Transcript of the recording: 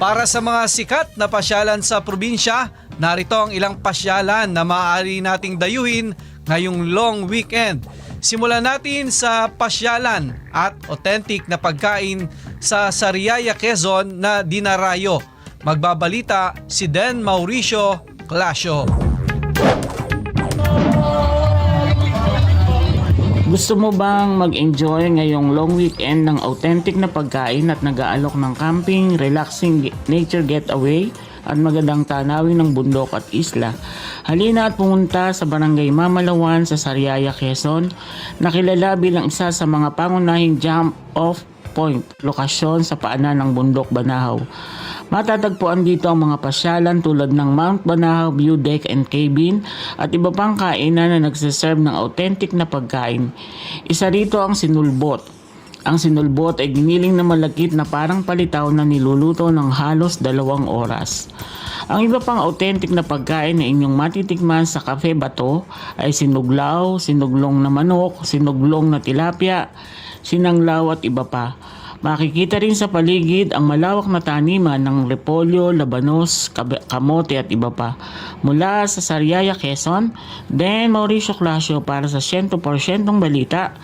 Para sa mga sikat na pasyalan sa probinsya, narito ang ilang pasyalan na maaari nating dayuhin ngayong long weekend. Simulan natin sa pasyalan at authentic na pagkain sa Sariaya, Quezon na dinarayo. Magbabalita si Den Mauricio Clasio. Gusto mo bang mag-enjoy ngayong long weekend ng authentic na pagkain at nag-aalok ng camping, relaxing nature getaway at magandang tanawin ng bundok at isla? Halina at pumunta sa Barangay Mamalawan sa Sariaya, Quezon, na kilala bilang isa sa mga pangunahing jump-off point lokasyon sa paanan ng bundok Banahaw. Matatagpuan dito ang mga pasyalan tulad ng Mount Banahaw View Deck and Cabin at iba pang kainan na nagsiserve ng authentic na pagkain. Isa rito ang sinulbot. Ang sinulbot ay giniling na malagkit na parang palitaw na niluluto ng halos 2 oras. Ang iba pang authentic na pagkain na inyong matitikman sa Cafe Bato ay sinuglaw, sinuglong na manok, sinuglong na tilapia, sinanglaw at iba pa. Makikita rin sa paligid ang malawak na taniman ng repolyo, labanos, kamote at iba pa. Mula sa Sariaya, Quezon, Den Mauricio Clasio para sa 100% balita.